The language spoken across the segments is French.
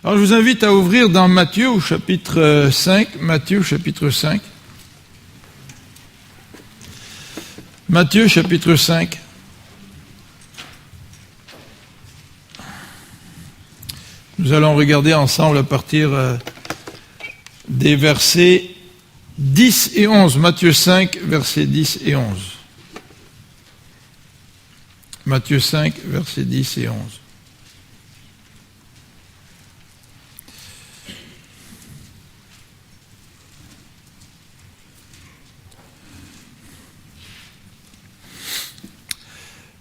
Alors je vous invite à ouvrir dans Matthieu au chapitre 5. Matthieu chapitre 5. Matthieu chapitre 5. Nous allons regarder ensemble à partir des versets 10 et 11. Matthieu 5, versets 10 et 11. Matthieu 5, versets 10 et 11.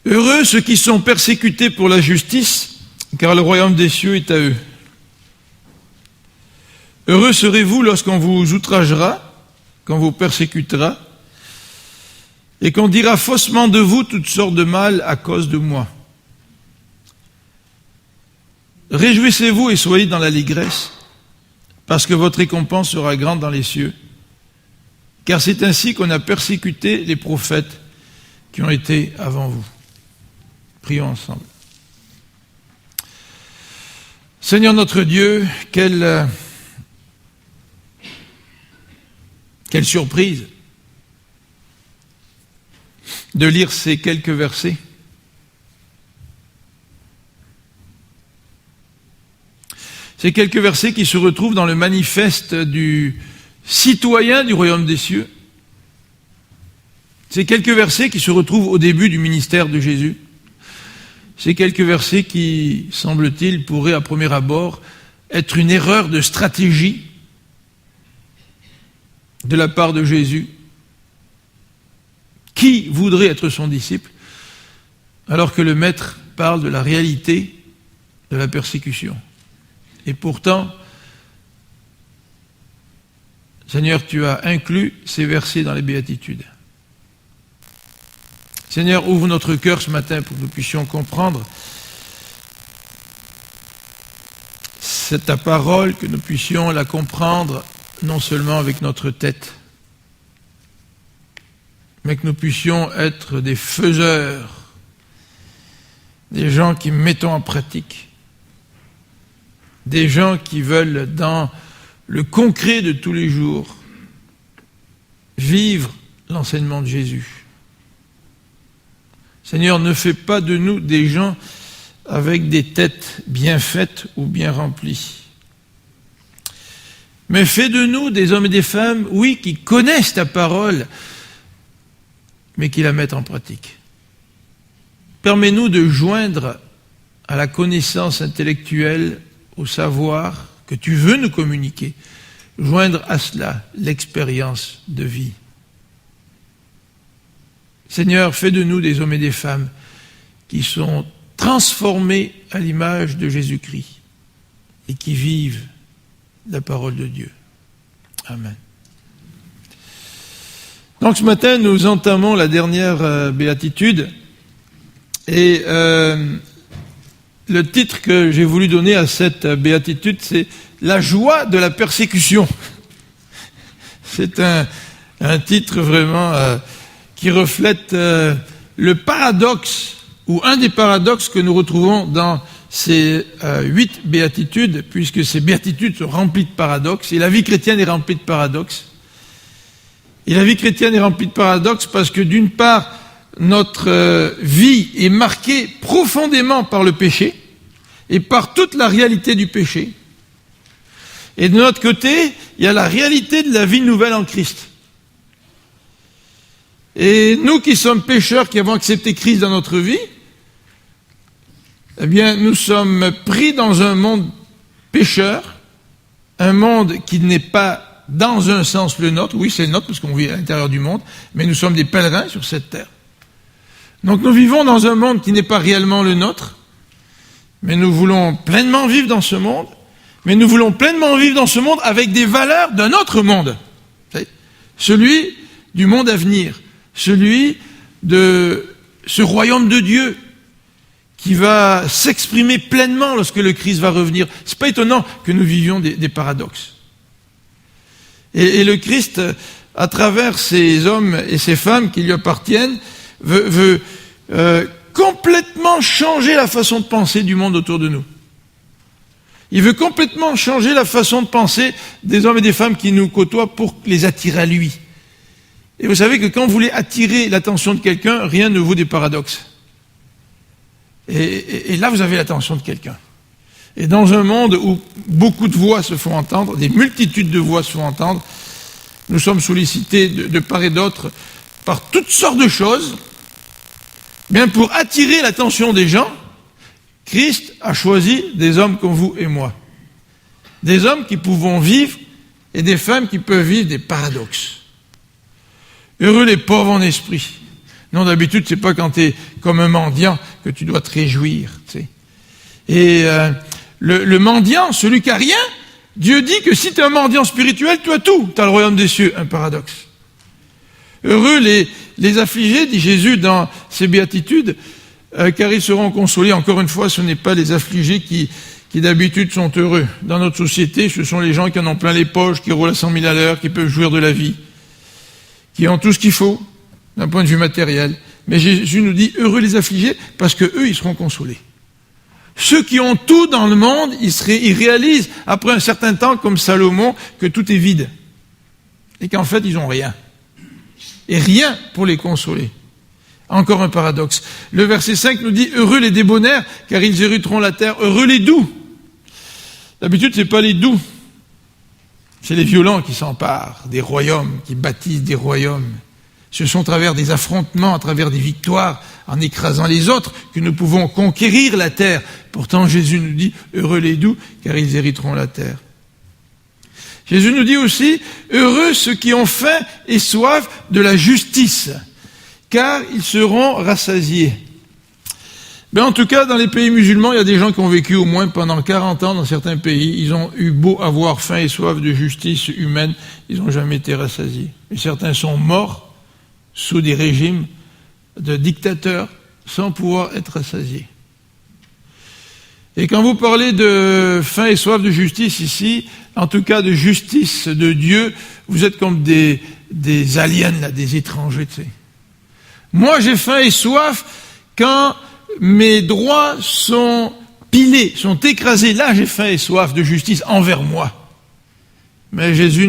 Heureux ceux qui sont persécutés pour la justice, car le royaume des cieux est à eux. Heureux serez-vous lorsqu'on vous outragera, qu'on vous persécutera, et qu'on dira faussement de vous toutes sortes de mal à cause de moi. Réjouissez-vous et soyez dans l'allégresse, parce que votre récompense sera grande dans les cieux, car c'est ainsi qu'on a persécuté les prophètes qui ont été avant vous. Prions ensemble. Seigneur notre Dieu, quelle surprise de lire ces quelques versets. Ces quelques versets qui se retrouvent dans le manifeste du citoyen du royaume des cieux. Ces quelques versets qui se retrouvent au début du ministère de Jésus. Ces quelques versets qui, semble-t-il, pourraient à premier abord être une erreur de stratégie de la part de Jésus. Qui voudrait être son disciple alors que le Maître parle de la réalité de la persécution? Et pourtant, Seigneur, tu as inclus ces versets dans les béatitudes. Seigneur, ouvre notre cœur ce matin pour que nous puissions comprendre ta parole, que nous puissions la comprendre non seulement avec notre tête, mais que nous puissions être des faiseurs, des gens qui mettons en pratique, des gens qui veulent, dans le concret de tous les jours, vivre l'enseignement de Jésus. Seigneur, ne fais pas de nous des gens avec des têtes bien faites ou bien remplies. Mais fais de nous des hommes et des femmes, oui, qui connaissent ta parole, mais qui la mettent en pratique. Permets-nous de joindre à la connaissance intellectuelle, au savoir que tu veux nous communiquer, joindre à cela l'expérience de vie. Seigneur, fais de nous des hommes et des femmes qui sont transformés à l'image de Jésus-Christ et qui vivent la parole de Dieu. Amen. Donc ce matin, nous entamons la dernière béatitude et le titre que j'ai voulu donner à cette béatitude, c'est « La joie de la persécution ». C'est un titre vraiment qui reflète le paradoxe, ou un des paradoxes que nous retrouvons dans ces 8 béatitudes, puisque ces béatitudes sont remplies de paradoxes, et la vie chrétienne est remplie de paradoxes. Et la vie chrétienne est remplie de paradoxes parce que d'une part, notre vie est marquée profondément par le péché et par toute la réalité du péché. Et de notre côté, il y a la réalité de la vie nouvelle en Christ. Et nous qui sommes pécheurs, qui avons accepté Christ dans notre vie, eh bien, nous sommes pris dans un monde pécheur, un monde qui n'est pas dans un sens le nôtre. Oui, c'est le nôtre parce qu'on vit à l'intérieur du monde, mais nous sommes des pèlerins sur cette terre. Donc nous vivons dans un monde qui n'est pas réellement le nôtre, mais nous voulons pleinement vivre dans ce monde, mais nous voulons pleinement vivre dans ce monde avec des valeurs d'un autre monde. Celui du monde à venir, celui de ce royaume de Dieu qui va s'exprimer pleinement lorsque le Christ va revenir. C'est pas étonnant que nous vivions des paradoxes. Et le Christ, à travers ces hommes et ces femmes qui lui appartiennent, veut complètement changer la façon de penser du monde autour de nous. Il veut complètement changer la façon de penser des hommes et des femmes qui nous côtoient pour les attirer à lui. Et vous savez que quand vous voulez attirer l'attention de quelqu'un, rien ne vaut des paradoxes. Et là, vous avez l'attention de quelqu'un. Et dans un monde où beaucoup de voix se font entendre, des multitudes de voix se font entendre, nous sommes sollicités de part et d'autre par toutes sortes de choses. Bien, pour attirer l'attention des gens, Christ a choisi des hommes comme vous et moi. Des hommes qui pouvons vivre et des femmes qui peuvent vivre des paradoxes. Heureux les pauvres en esprit. Non, d'habitude, c'est pas quand tu es comme un mendiant que tu dois te réjouir. Tu sais. Et le mendiant, celui qui a rien, Dieu dit que si tu es un mendiant spirituel, tu as tout. Tu as le royaume des cieux, un paradoxe. Heureux les affligés, dit Jésus dans ses béatitudes, car ils seront consolés. Encore une fois, ce n'est pas les affligés qui d'habitude sont heureux. Dans notre société, ce sont les gens qui en ont plein les poches, qui roulent à 100 000 à l'heure, qui peuvent jouir de la vie, qui ont tout ce qu'il faut, d'un point de vue matériel. Mais Jésus nous dit, heureux les affligés, parce que eux, ils seront consolés. Ceux qui ont tout dans le monde, ils réalisent, après un certain temps, comme Salomon, que tout est vide. Et qu'en fait, ils n'ont rien. Et rien pour les consoler. Encore un paradoxe. Le verset 5 nous dit, heureux les débonnaires, car ils hériteront la terre. Heureux les doux. D'habitude, c'est pas les doux. C'est les violents qui s'emparent des royaumes, qui bâtissent des royaumes. Ce sont à travers des affrontements, à travers des victoires, en écrasant les autres, que nous pouvons conquérir la terre. Pourtant, Jésus nous dit, heureux les doux, car ils hériteront la terre. Jésus nous dit aussi, heureux ceux qui ont faim et soif de la justice, car ils seront rassasiés. Ben, en tout cas, dans les pays musulmans, il y a des gens qui ont vécu au moins pendant 40 ans dans certains pays. Ils ont eu beau avoir faim et soif de justice humaine, ils n'ont jamais été rassasiés. Et certains sont morts sous des régimes de dictateurs sans pouvoir être rassasiés. Et quand vous parlez de faim et soif de justice ici, en tout cas de justice de Dieu, vous êtes comme des aliens, là, des étrangers, tu sais. Moi, j'ai faim et soif quand mes droits sont pilés, sont écrasés. Là, j'ai faim et soif de justice envers moi. Mais Jésus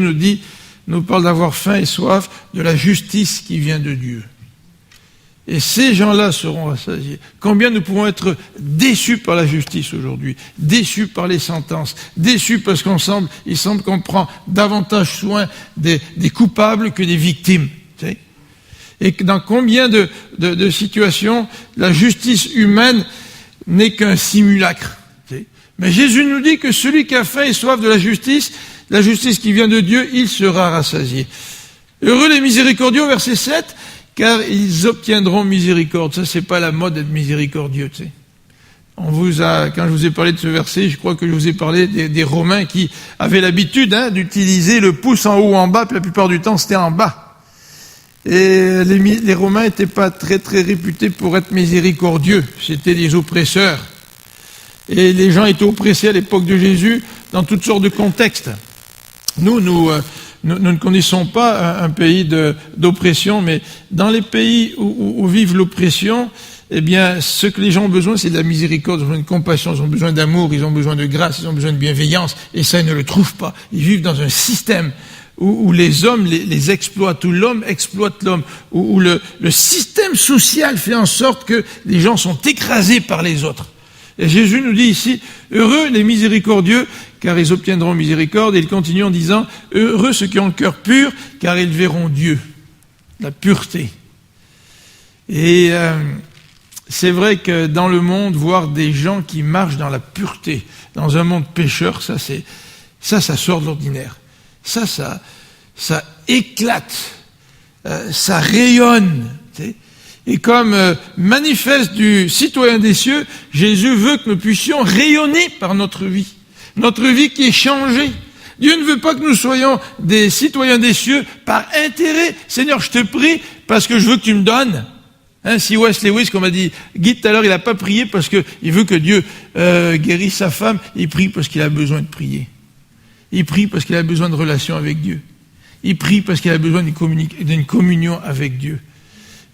nous parle d'avoir faim et soif de la justice qui vient de Dieu. Et ces gens-là seront rassasiés. Combien nous pouvons être déçus par la justice aujourd'hui, déçus par les sentences, déçus parce il semble qu'on prend davantage soin des coupables que des victimes. Tu sais. Et dans combien de situations la justice humaine n'est qu'un simulacre. Tu sais. Mais Jésus nous dit que celui qui a faim et soif de la justice qui vient de Dieu, il sera rassasié. Heureux les miséricordieux, verset 7, car ils obtiendront miséricorde. Ça, c'est pas la mode d'être miséricordieux, tu sais. Quand je vous ai parlé de ce verset, je crois que je vous ai parlé des Romains qui avaient l'habitude d'utiliser le pouce en haut ou en bas, puis la plupart du temps, c'était en bas. Et les Romains n'étaient pas très, très réputés pour être miséricordieux. C'était des oppresseurs. Et les gens étaient oppressés à l'époque de Jésus dans toutes sortes de contextes. Nous ne connaissons pas un pays d'oppression, mais dans les pays où vive l'oppression, eh bien, ce que les gens ont besoin, c'est de la miséricorde, ils ont besoin de compassion, ils ont besoin d'amour, ils ont besoin de grâce, ils ont besoin de bienveillance, et ça, ils ne le trouvent pas. Ils vivent dans un système où les hommes les exploitent, où l'homme exploite l'homme, où le système social fait en sorte que les gens sont écrasés par les autres. Et Jésus nous dit ici, heureux les miséricordieux, car ils obtiendront miséricorde. Et il continue en disant, heureux ceux qui ont le cœur pur, car ils verront Dieu. La pureté. Et c'est vrai que dans le monde, voir des gens qui marchent dans la pureté, dans un monde pécheur, ça sort de l'ordinaire. Ça éclate, ça rayonne, tu sais. Et comme manifeste du citoyen des cieux, Jésus veut que nous puissions rayonner par notre vie qui est changée. Dieu ne veut pas que nous soyons des citoyens des cieux par intérêt. Seigneur, je te prie parce que je veux que tu me donnes. Si Wesley Lewis, comme a dit Guy tout à l'heure, il n'a pas prié parce qu'il veut que Dieu guérisse sa femme, il prie parce qu'il a besoin de prier. Il prie parce qu'il a besoin de relation avec Dieu. Il prie parce qu'il a besoin d'une communion avec Dieu.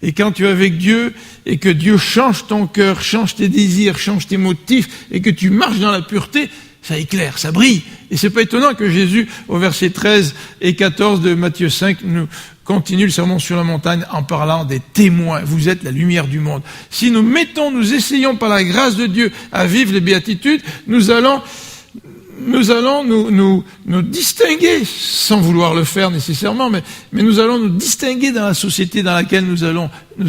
Et quand tu es avec Dieu, et que Dieu change ton cœur, change tes désirs, change tes motifs, et que tu marches dans la pureté, ça éclaire, ça brille. Et c'est pas étonnant que Jésus, au verset 13 et 14 de Matthieu 5, nous continue le sermon sur la montagne en parlant des témoins. Vous êtes la lumière du monde. Si nous essayons par la grâce de Dieu à vivre les béatitudes, nous allons nous distinguer, sans vouloir le faire nécessairement, mais nous allons nous distinguer dans la société dans laquelle nous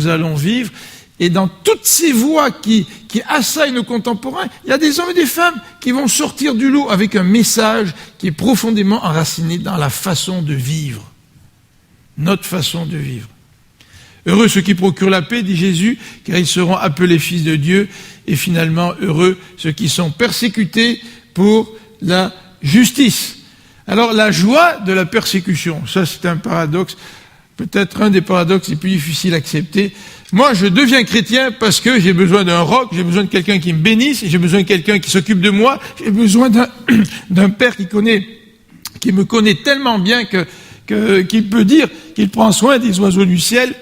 allons vivre. Et dans toutes ces voix qui assaillent nos contemporains, il y a des hommes et des femmes qui vont sortir du lot avec un message qui est profondément enraciné dans la façon de vivre. Notre façon de vivre. Heureux ceux qui procurent la paix, dit Jésus, car ils seront appelés fils de Dieu. Et finalement, heureux ceux qui sont persécutés pour la justice. Alors, la joie de la persécution, ça c'est un paradoxe, peut-être un des paradoxes les plus difficiles à accepter. Moi, je deviens chrétien parce que j'ai besoin d'un roc, j'ai besoin de quelqu'un qui me bénisse, j'ai besoin de quelqu'un qui s'occupe de moi, j'ai besoin d'un père qui me connaît tellement bien qu'il peut dire qu'il prend soin des oiseaux du ciel,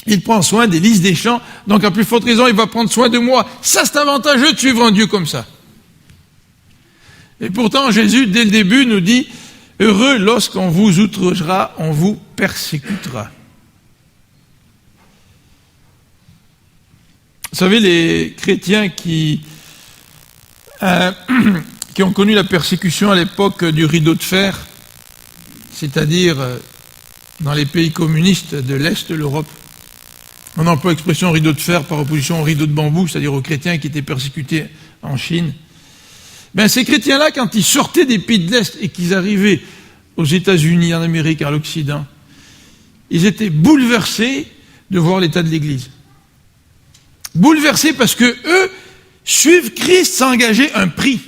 il prend soin des lys des champs, donc à plus forte raison, il va prendre soin de moi. Ça, c'est avantageux de suivre un Dieu comme ça. Et pourtant, Jésus, dès le début, nous dit « Heureux lorsqu'on vous outragera, on vous persécutera ». Vous savez, les chrétiens qui ont connu la persécution à l'époque du rideau de fer, c'est-à-dire dans les pays communistes de l'Est de l'Europe, on emploie l'expression rideau de fer par opposition au rideau de bambou, c'est-à-dire aux chrétiens qui étaient persécutés en Chine. Ben, ces chrétiens-là, quand ils sortaient des pays de l'Est et qu'ils arrivaient aux États-Unis, en Amérique, à l'Occident, ils étaient bouleversés de voir l'état de l'Église. Bouleversés parce que eux, suivre Christ, ça engageait un prix.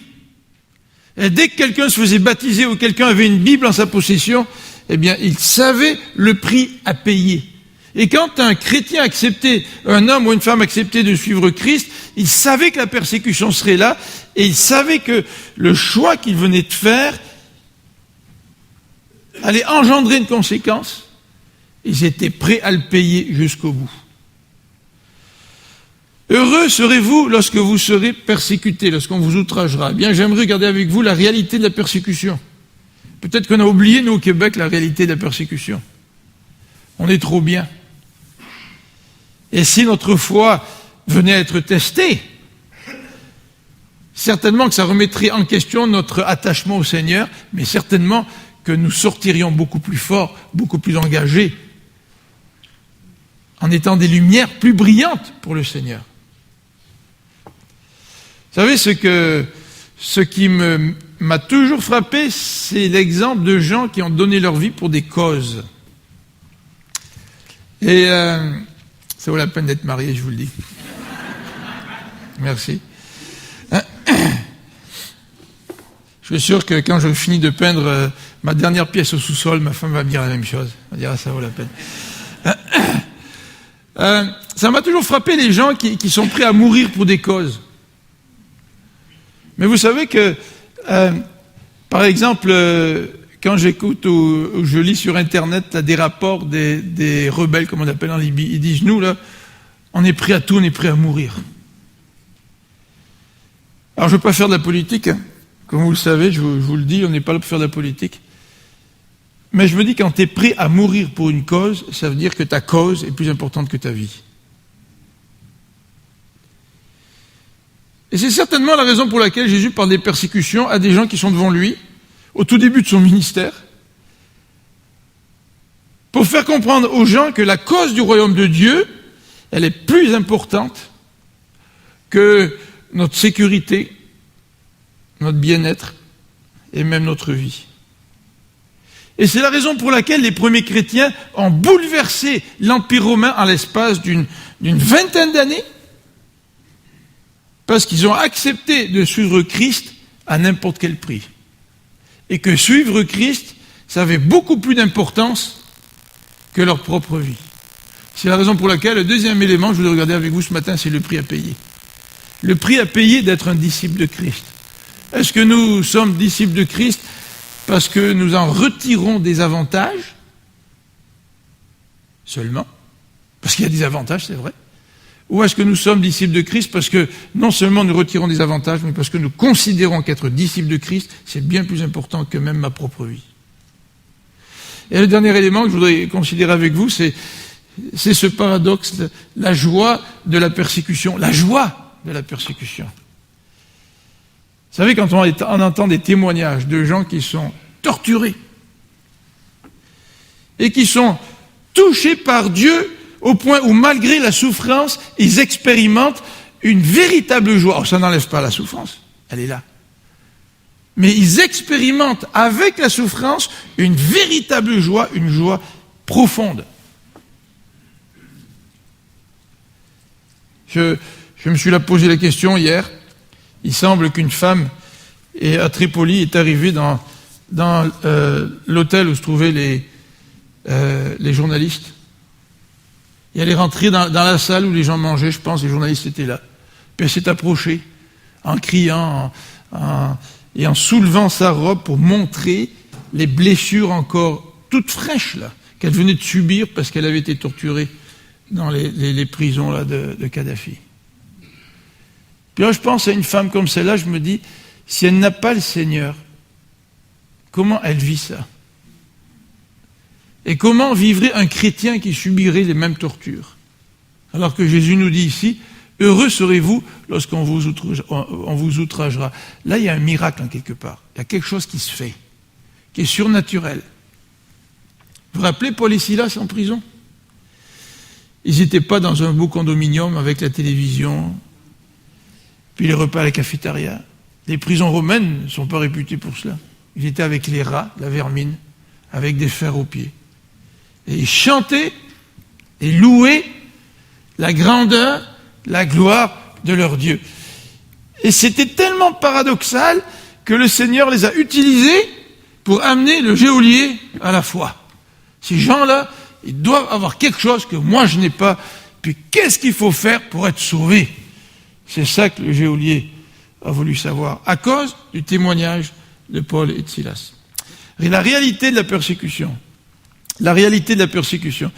Et dès que quelqu'un se faisait baptiser ou quelqu'un avait une Bible en sa possession, eh bien, il savait le prix à payer. Et quand un chrétien acceptait, un homme ou une femme acceptait de suivre Christ, il savait que la persécution serait là, et il savait que le choix qu'il venait de faire allait engendrer une conséquence. Ils étaient prêts à le payer jusqu'au bout. Heureux serez-vous lorsque vous serez persécutés, lorsqu'on vous outragera. Eh bien, j'aimerais regarder avec vous la réalité de la persécution. Peut-être qu'on a oublié, nous, au Québec, la réalité de la persécution. On est trop bien. Et si notre foi venait à être testée, certainement que ça remettrait en question notre attachement au Seigneur, mais certainement que nous sortirions beaucoup plus forts, beaucoup plus engagés, en étant des lumières plus brillantes pour le Seigneur. Vous savez, ce qui m'a toujours frappé, c'est l'exemple de gens qui ont donné leur vie pour des causes. Et ça vaut la peine d'être marié, je vous le dis. Merci. Je suis sûr que quand je finis de peindre ma dernière pièce au sous-sol, ma femme va me dire la même chose. Elle va dire, ah, ça vaut la peine. Ça m'a toujours frappé les gens qui sont prêts à mourir pour des causes. Mais vous savez que, par exemple, quand j'écoute ou je lis sur Internet là, des rapports des rebelles, comme on appelle en Libye, ils disent, nous, là, on est prêts à tout, on est prêts à mourir. Alors, je ne veux pas faire de la politique, hein. Comme vous le savez, je vous le dis, on n'est pas là pour faire de la politique. Mais je me dis, quand tu es prêt à mourir pour une cause, ça veut dire que ta cause est plus importante que ta vie. Et c'est certainement la raison pour laquelle Jésus parle des persécutions à des gens qui sont devant lui, au tout début de son ministère, pour faire comprendre aux gens que la cause du royaume de Dieu, elle est plus importante que notre sécurité, notre bien-être et même notre vie. Et c'est la raison pour laquelle les premiers chrétiens ont bouleversé l'Empire romain en l'espace d'une vingtaine d'années, parce qu'ils ont accepté de suivre Christ à n'importe quel prix. Et que suivre Christ, ça avait beaucoup plus d'importance que leur propre vie. C'est la raison pour laquelle le deuxième élément, je voulais regarder avec vous ce matin, c'est le prix à payer. Le prix à payer d'être un disciple de Christ. Est-ce que nous sommes disciples de Christ parce que nous en retirons des avantages seulement? parce qu'il y a des avantages, c'est vrai? Ou est-ce que nous sommes disciples de Christ parce que non seulement nous retirons des avantages, mais parce que nous considérons qu'être disciple de Christ, c'est bien plus important que même ma propre vie? Et le dernier élément que je voudrais considérer avec vous, c'est ce paradoxe, la joie de la persécution. La joie de la persécution. Vous savez, quand on entend des témoignages de gens qui sont torturés et qui sont touchés par Dieu au point où, malgré la souffrance, ils expérimentent une véritable joie. Alors, ça n'enlève pas la souffrance, elle est là. Mais ils expérimentent avec la souffrance une véritable joie, une joie profonde. Je me suis là posé la question hier. Il semble qu'une femme à Tripoli est arrivée dans l'hôtel où se trouvaient les journalistes. Et elle est rentrée dans la salle où les gens mangeaient, je pense, les journalistes étaient là. Puis elle s'est approchée en criant et en soulevant sa robe pour montrer les blessures encore toutes fraîches là qu'elle venait de subir parce qu'elle avait été torturée dans les prisons là, de Kadhafi. Puis là, je pense à une femme comme celle-là, je me dis, si elle n'a pas le Seigneur, comment elle vit ça? Et comment vivrait un chrétien qui subirait les mêmes tortures? Alors que Jésus nous dit ici, heureux serez-vous lorsqu'on vous outragera. Là, il y a un miracle en quelque part. Il y a quelque chose qui se fait, qui est surnaturel. Vous vous rappelez Paul et Silas en prison? Ils n'étaient pas dans un beau condominium avec la télévision, puis les repas à la cafétéria. Les prisons romaines ne sont pas réputées pour cela. Ils étaient avec les rats, la vermine, avec des fers aux pieds. Et ils chantaient et louaient la grandeur, la gloire de leur Dieu. Et c'était tellement paradoxal que le Seigneur les a utilisés pour amener le geôlier à la foi. Ces gens-là, ils doivent avoir quelque chose que moi je n'ai pas. Puis qu'est-ce qu'il faut faire pour être sauvé? C'est ça que le geôlier a voulu savoir, à cause du témoignage de Paul et de Silas. Et la réalité de la persécution. La réalité de la persécution.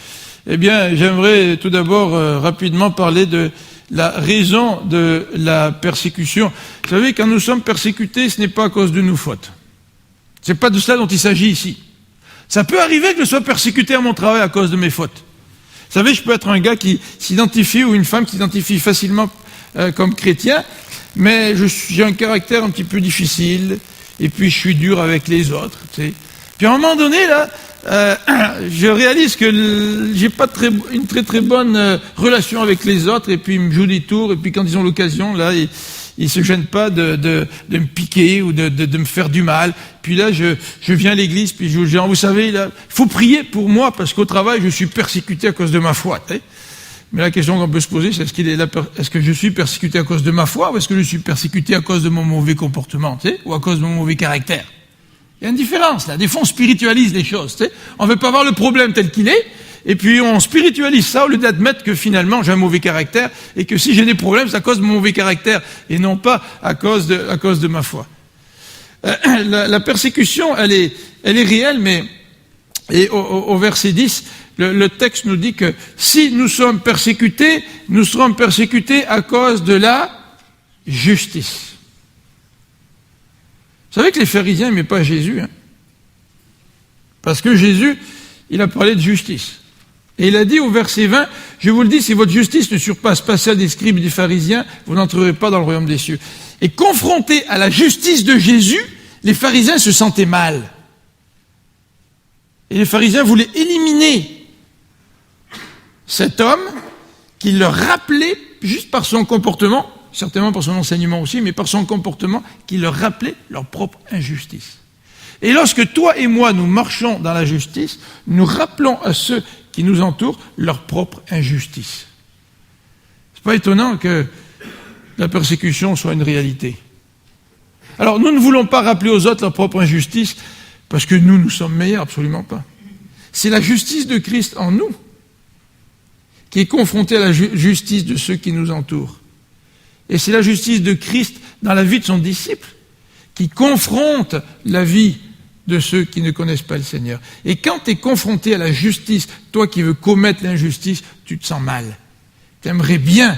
Eh bien, j'aimerais tout d'abord rapidement parler de la raison de la persécution. Vous savez, quand nous sommes persécutés, ce n'est pas à cause de nos fautes. Ce n'est pas de cela dont il s'agit ici. Ça peut arriver que je sois persécuté à mon travail à cause de mes fautes. Vous savez, je peux être un gars qui s'identifie ou une femme qui s'identifie facilement comme chrétien, mais j'ai un caractère un petit peu difficile, et puis je suis dur avec les autres. Tu sais. Puis à un moment donné, là, je réalise que j'ai pas une très bonne relation avec les autres, et puis ils me jouent des tours, et puis quand ils ont l'occasion, là, ils se gênent pas de me piquer ou de me faire du mal. Puis là, je viens à l'église, puis je dis, vous savez, là, il faut prier pour moi, parce qu'au travail, je suis persécuté à cause de ma foi. Tu sais. Mais la question qu'on peut se poser, c'est est-ce que je suis persécuté à cause de ma foi, ou est-ce que je suis persécuté à cause de mon mauvais comportement, tu sais, ou à cause de mon mauvais caractère? Il y a une différence, là. Des fois, on spiritualise les choses, tu sais. On veut pas voir le problème tel qu'il est, et puis on spiritualise ça au lieu d'admettre que finalement, j'ai un mauvais caractère, et que si j'ai des problèmes, c'est à cause de mon mauvais caractère, et non pas à cause de ma foi. La persécution, elle est réelle, mais, et au verset 10, le texte nous dit que si nous sommes persécutés, nous serons persécutés à cause de la justice. Vous savez que les pharisiens n'aimaient pas Jésus, hein? Parce que Jésus, il a parlé de justice. Et il a dit au verset 20, je vous le dis, si votre justice ne surpasse pas celle des scribes et des pharisiens, vous n'entrerez pas dans le royaume des cieux. Et confrontés à la justice de Jésus, les pharisiens se sentaient mal. Et les pharisiens voulaient éliminer cet homme qui leur rappelait, juste par son comportement, certainement par son enseignement aussi, mais par son comportement, qui leur rappelait leur propre injustice. Et lorsque toi et moi, nous marchons dans la justice, nous rappelons à ceux qui nous entourent leur propre injustice. C'est pas étonnant que la persécution soit une réalité. Alors, nous ne voulons pas rappeler aux autres leur propre injustice parce que nous sommes meilleurs, absolument pas. C'est la justice de Christ en nous qui est confrontée à la justice de ceux qui nous entourent. Et c'est la justice de Christ dans la vie de son disciple qui confronte la vie de ceux qui ne connaissent pas le Seigneur. Et quand tu es confronté à la justice, toi qui veux commettre l'injustice, tu te sens mal. Tu aimerais bien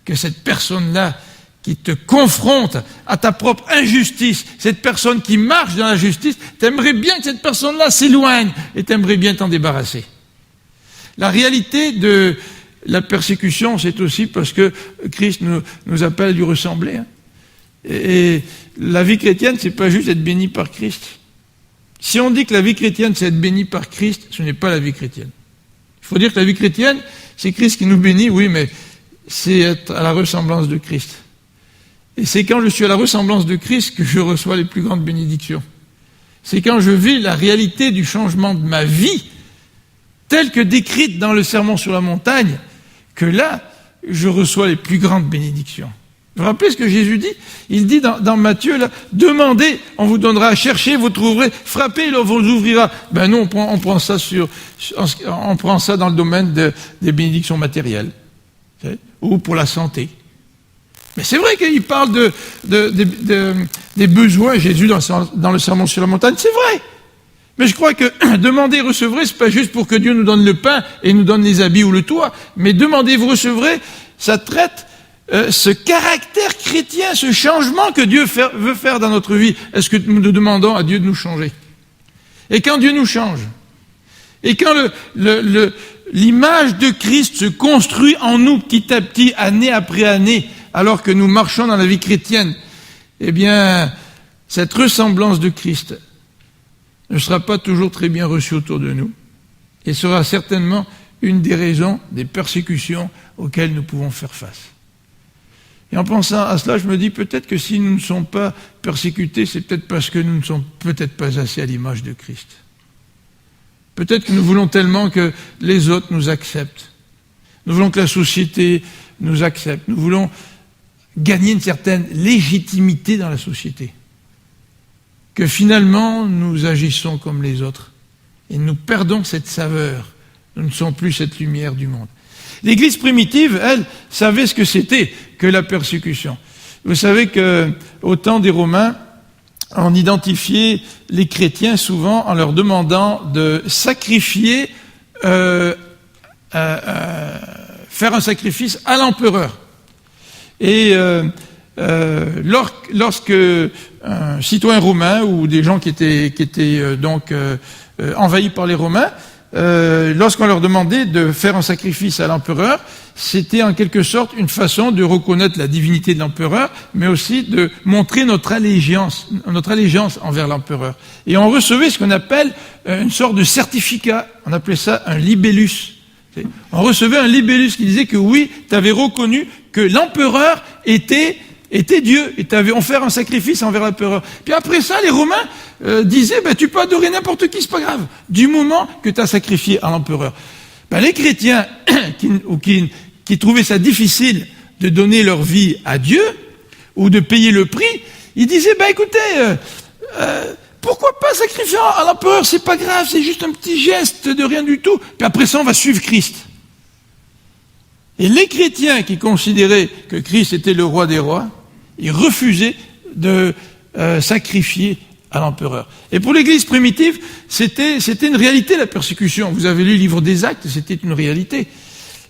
que cette personne-là qui te confronte à ta propre injustice, cette personne qui marche dans la justice, tu aimerais bien que cette personne-là s'éloigne et tu aimerais bien t'en débarrasser. La réalité de la persécution, c'est aussi parce que Christ nous appelle à lui ressembler. Et la vie chrétienne, c'est pas juste être béni par Christ. Si on dit que la vie chrétienne, c'est être béni par Christ, ce n'est pas la vie chrétienne. Il faut dire que la vie chrétienne, c'est Christ qui nous bénit, oui, mais c'est être à la ressemblance de Christ. Et c'est quand je suis à la ressemblance de Christ que je reçois les plus grandes bénédictions. C'est quand je vis la réalité du changement de ma vie, telle que décrite dans le Sermon sur la montagne, que là, je reçois les plus grandes bénédictions. Vous vous rappelez ce que Jésus dit? Il dit dans Matthieu, là, demandez, on vous donnera, cherchez, vous trouverez, frappez, on vous ouvrira. Ben non, on prend ça dans le domaine des bénédictions matérielles, ou pour la santé. Mais c'est vrai qu'il parle des besoins, Jésus, dans le Sermon sur la montagne, c'est vrai. Mais je crois que demander et recevrez, c'est pas juste pour que Dieu nous donne le pain et nous donne les habits ou le toit, mais demandez, vous recevrez, ça traite ce caractère chrétien, ce changement que Dieu veut faire dans notre vie. Est-ce que nous demandons à Dieu de nous changer? Et quand Dieu nous change, et quand l'image de Christ se construit en nous petit à petit, année après année, alors que nous marchons dans la vie chrétienne, eh bien, cette ressemblance de Christ ne sera pas toujours très bien reçue autour de nous, et sera certainement une des raisons des persécutions auxquelles nous pouvons faire face. Et en pensant à cela, je me dis peut-être que si nous ne sommes pas persécutés, c'est peut-être parce que nous ne sommes peut-être pas assez à l'image de Christ. Peut-être que nous voulons tellement que les autres nous acceptent. Nous voulons que la société nous accepte. Nous voulons gagner une certaine légitimité dans la société. Que finalement, nous agissons comme les autres. Et nous perdons cette saveur. Nous ne sommes plus cette lumière du monde. L'Église primitive, elle, savait ce que c'était que la persécution. Vous savez qu'au temps des Romains, on identifiait les chrétiens souvent en leur demandant de sacrifier, faire un sacrifice à l'empereur. Et lorsque un citoyen romain ou des gens qui étaient donc envahis par les Romains, lorsqu'on leur demandait de faire un sacrifice à l'empereur, c'était en quelque sorte une façon de reconnaître la divinité de l'empereur, mais aussi de montrer notre allégeance envers l'empereur. Et on recevait ce qu'on appelle une sorte de certificat, on appelait ça un libellus. On recevait un libellus qui disait que oui, tu avais reconnu que l'empereur était Dieu, et tu avais offert un sacrifice envers l'empereur. Puis après ça, les Romains disaient, tu peux adorer n'importe qui, c'est pas grave, du moment que tu as sacrifié à l'empereur. Les chrétiens qui trouvaient ça difficile de donner leur vie à Dieu, ou de payer le prix, ils disaient, écoutez, pourquoi pas sacrifier à l'empereur, c'est pas grave, c'est juste un petit geste de rien du tout, puis après ça, on va suivre Christ. Et les chrétiens qui considéraient que Christ était le roi des rois, ils refusaient de sacrifier à l'empereur. Et pour l'Église primitive, c'était une réalité, la persécution. Vous avez lu le livre des Actes, c'était une réalité.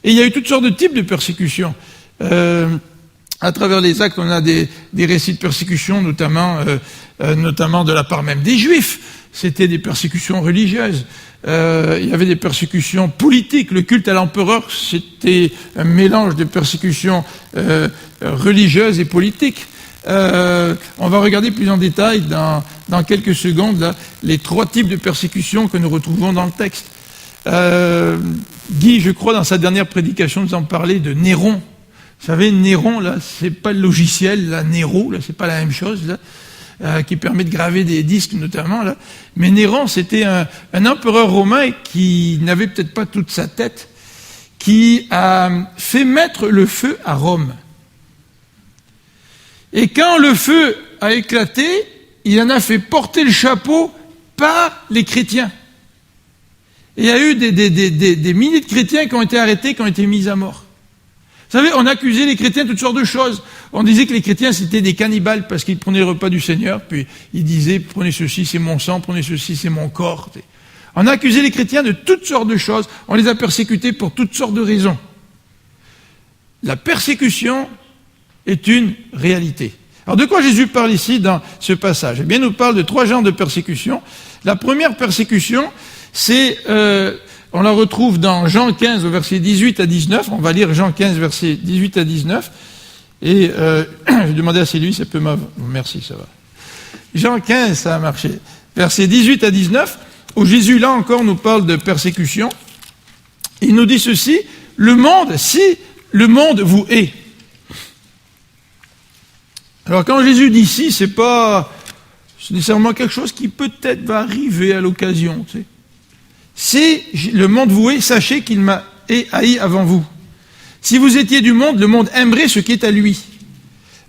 Et il y a eu toutes sortes de types de persécutions. À travers les Actes, on a des récits de persécution, notamment de la part même des Juifs. C'était des persécutions religieuses. Il y avait des persécutions politiques. Le culte à l'empereur, c'était un mélange de persécutions religieuses et politiques. On va regarder plus en détail dans quelques secondes là, les 3 types de persécutions que nous retrouvons dans le texte. Guy, je crois, dans sa dernière prédication, nous en parlait de Néron. Vous savez, Néron, là, c'est pas le logiciel, là, Nero, là, c'est pas la même chose, là, qui permet de graver des disques, notamment, là. Mais Néron, c'était un empereur romain qui n'avait peut-être pas toute sa tête, qui a fait mettre le feu à Rome. Et quand le feu a éclaté, il en a fait porter le chapeau par les chrétiens. Et il y a eu des milliers de chrétiens qui ont été arrêtés, qui ont été mis à mort. Vous savez, on accusait les chrétiens de toutes sortes de choses. On disait que les chrétiens, c'était des cannibales parce qu'ils prenaient le repas du Seigneur, puis ils disaient, prenez ceci, c'est mon sang, prenez ceci, c'est mon corps. On a accusé les chrétiens de toutes sortes de choses. On les a persécutés pour toutes sortes de raisons. La persécution est une réalité. Alors de quoi Jésus parle ici dans ce passage? Eh bien, il nous parle de 3 genres de persécution. La première persécution, c'est, on la retrouve dans Jean 15, au verset 18 à 19. On va lire Jean 15, verset 18 à 19. Et je vais demander à Sylvie, ça peut m'avoir... Merci, ça va. Jean 15, ça a marché. Verset 18 à 19, où Jésus, là encore, nous parle de persécution. Il nous dit ceci, le monde, si le monde vous hait. Alors quand Jésus dit si, c'est nécessairement quelque chose qui peut-être va arriver à l'occasion. Tu sais. Si le monde vous hait, sachez qu'il m'a haï avant vous. Si vous étiez du monde, le monde aimerait ce qui est à lui.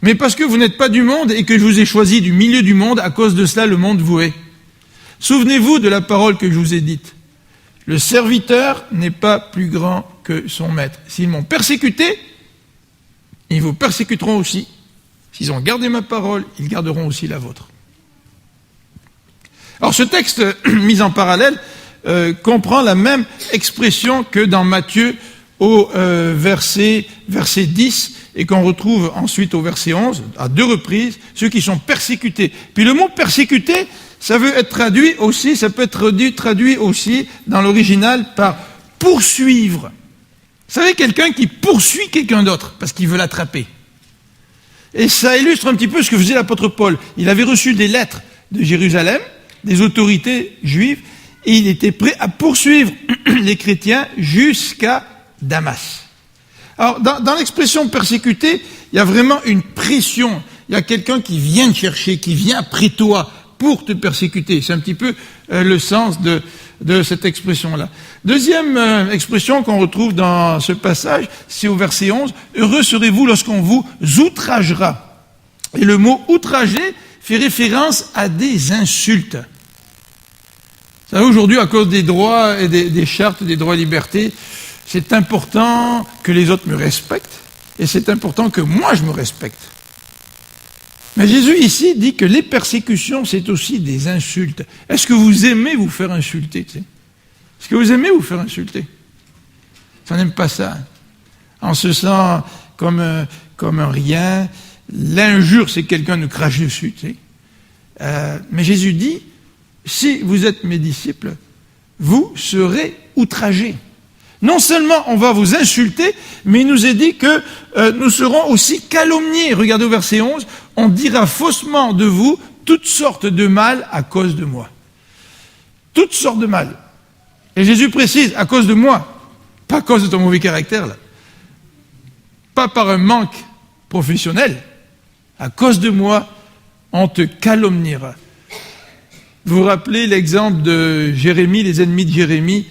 Mais parce que vous n'êtes pas du monde et que je vous ai choisi du milieu du monde, à cause de cela, le monde vous hait. Souvenez-vous de la parole que je vous ai dite. Le serviteur n'est pas plus grand que son maître. S'ils m'ont persécuté, ils vous persécuteront aussi. S'ils ont gardé ma parole, ils garderont aussi la vôtre. Alors ce texte mis en parallèle comprend la même expression que dans Matthieu au verset 10 et qu'on retrouve ensuite au verset 11, à 2 reprises, ceux qui sont persécutés. Puis le mot persécuté, ça veut être traduit aussi, ça peut être traduit aussi dans l'original par poursuivre. Vous savez, quelqu'un qui poursuit quelqu'un d'autre parce qu'il veut l'attraper. Et ça illustre un petit peu ce que faisait l'apôtre Paul. Il avait reçu des lettres de Jérusalem, des autorités juives, et il était prêt à poursuivre les chrétiens jusqu'à Damas. Alors, dans l'expression persécuté, il y a vraiment une pression. Il y a quelqu'un qui vient te chercher, qui vient après toi pour te persécuter. C'est un petit peu le sens de cette expression-là. Deuxième expression qu'on retrouve dans ce passage, c'est au verset 11. « Heureux serez-vous lorsqu'on vous outragera ». Et le mot « outrager » fait référence à des insultes. Vous savez, aujourd'hui, à cause des droits et des chartes des droits et libertés, c'est important que les autres me respectent et c'est important que moi je me respecte. Mais Jésus ici dit que les persécutions, c'est aussi des insultes. Est-ce que vous aimez vous faire insulter, tu sais? Est-ce que vous aimez vous faire insulter? Ça n'aime pas ça. On se sent comme un rien. L'injure, c'est quelqu'un nous crache dessus, tu sais. Mais Jésus dit, si vous êtes mes disciples, vous serez outragés. Non seulement on va vous insulter, mais il nous est dit que nous serons aussi calomniés. Regardez au verset 11, on dira faussement de vous toutes sortes de mal à cause de moi. Toutes sortes de mal. Et Jésus précise, à cause de moi, pas à cause de ton mauvais caractère, là. Pas par un manque professionnel, à cause de moi, on te calomniera. Vous vous rappelez l'exemple de Jérémie, les ennemis de Jérémie,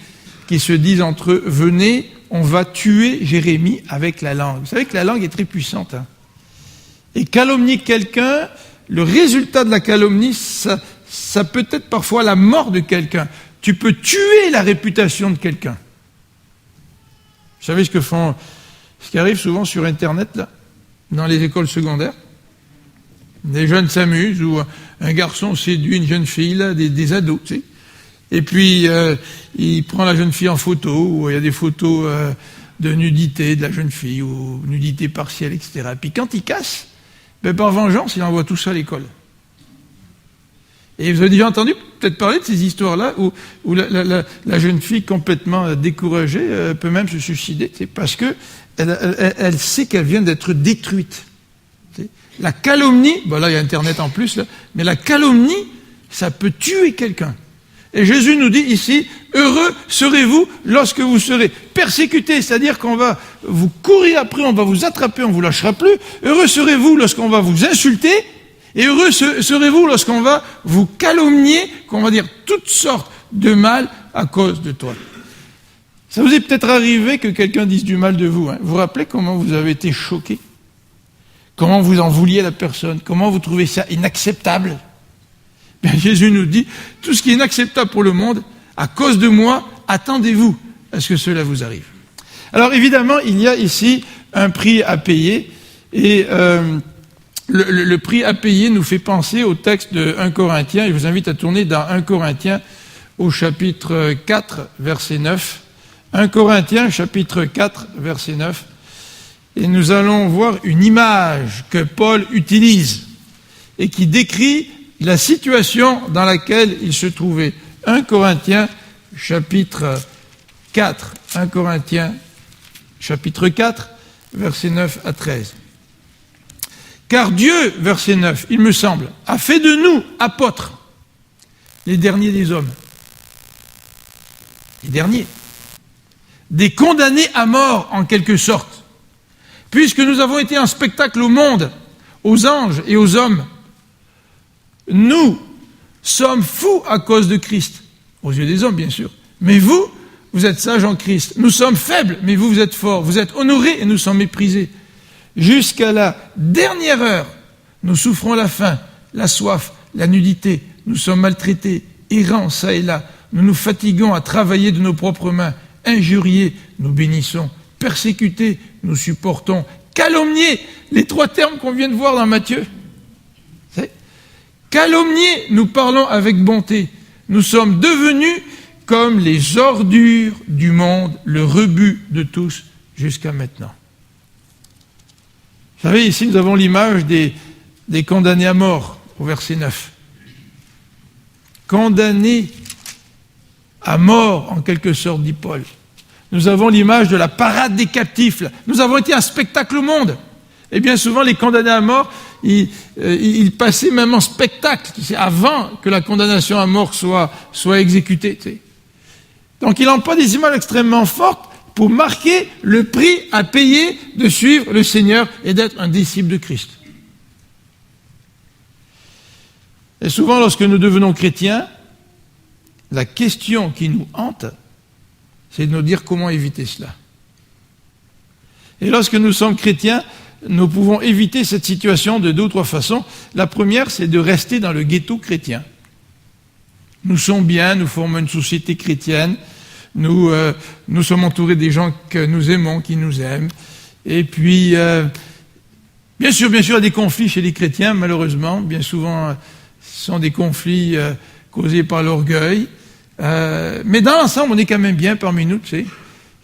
qui se disent entre eux, venez, on va tuer Jérémie avec la langue. Vous savez que la langue est très puissante. Hein. Et calomnier quelqu'un, le résultat de la calomnie, ça peut être parfois la mort de quelqu'un. Tu peux tuer la réputation de quelqu'un. Vous savez ce qui arrive souvent sur Internet, là, dans les écoles secondaires? Des jeunes s'amusent, ou un garçon séduit une jeune fille, là, des ados, tu sais. Et puis, il prend la jeune fille en photo, ou il y a des photos de nudité de la jeune fille, ou nudité partielle, etc. Puis quand il casse, par vengeance, il envoie tout ça à l'école. Et vous avez déjà entendu peut-être parler de ces histoires-là, où la jeune fille complètement découragée peut même se suicider, c'est parce que elle sait qu'elle vient d'être détruite. La calomnie, là il y a Internet en plus, là, mais la calomnie, ça peut tuer quelqu'un. Et Jésus nous dit ici, heureux serez-vous lorsque vous serez persécutés, c'est-à-dire qu'on va vous courir après, on va vous attraper, on ne vous lâchera plus. Heureux serez-vous lorsqu'on va vous insulter, et heureux serez-vous lorsqu'on va vous calomnier, qu'on va dire toutes sortes de mal à cause de toi. Ça vous est peut-être arrivé que quelqu'un dise du mal de vous. Hein. Vous vous rappelez comment vous avez été choqué? Comment vous en vouliez la personne? Comment vous trouvez ça inacceptable? Bien, Jésus nous dit, tout ce qui est inacceptable pour le monde, à cause de moi, attendez-vous à ce que cela vous arrive. Alors évidemment, il y a ici un prix à payer. Et le prix à payer nous fait penser au texte de 1 Corinthiens. Je vous invite à tourner dans 1 Corinthiens au chapitre 4, verset 9. 1 Corinthiens, chapitre 4, verset 9. Et nous allons voir une image que Paul utilise et qui décrit la situation dans laquelle il se trouvait. 1 Corinthiens, chapitre 4. 1 Corinthiens, chapitre 4, versets 9 à 13. Car Dieu, verset 9, il me semble, a fait de nous apôtres, les derniers des hommes. Les derniers. Des condamnés à mort, en quelque sorte. Puisque nous avons été un spectacle au monde, aux anges et aux hommes. Nous sommes fous à cause de Christ. Aux yeux des hommes, bien sûr. Mais vous, vous êtes sages en Christ. Nous sommes faibles, mais vous êtes forts. Vous êtes honorés et nous sommes méprisés. Jusqu'à la dernière heure, nous souffrons la faim, la soif, la nudité. Nous sommes maltraités, errants çà et là. Nous nous fatiguons à travailler de nos propres mains. Injuriés, nous bénissons. Persécutés, nous supportons. Calomniés, les 3 termes qu'on vient de voir dans Matthieu. Calomniés, nous parlons avec bonté. Nous sommes devenus comme les ordures du monde, le rebut de tous jusqu'à maintenant. Vous savez, ici nous avons l'image des condamnés à mort, au verset 9. Condamnés à mort, en quelque sorte, dit Paul. Nous avons l'image de la parade des captifs. Nous avons été un spectacle au monde. Et bien souvent, les condamnés à mort, ils passaient même en spectacle, avant que la condamnation à mort soit exécutée. Tu sais. Donc il emploie des images extrêmement fortes pour marquer le prix à payer de suivre le Seigneur et d'être un disciple de Christ. Et souvent, lorsque nous devenons chrétiens, la question qui nous hante, c'est de nous dire comment éviter cela. Et lorsque nous sommes chrétiens, nous pouvons éviter cette situation de 2 ou 3 façons. La première, c'est de rester dans le ghetto chrétien. Nous sommes bien, nous formons une société chrétienne, nous sommes entourés des gens que nous aimons, qui nous aiment. Et puis, bien sûr, il y a des conflits chez les chrétiens, malheureusement. Bien souvent, ce sont des conflits causés par l'orgueil. Mais dans l'ensemble, on est quand même bien parmi nous, tu sais.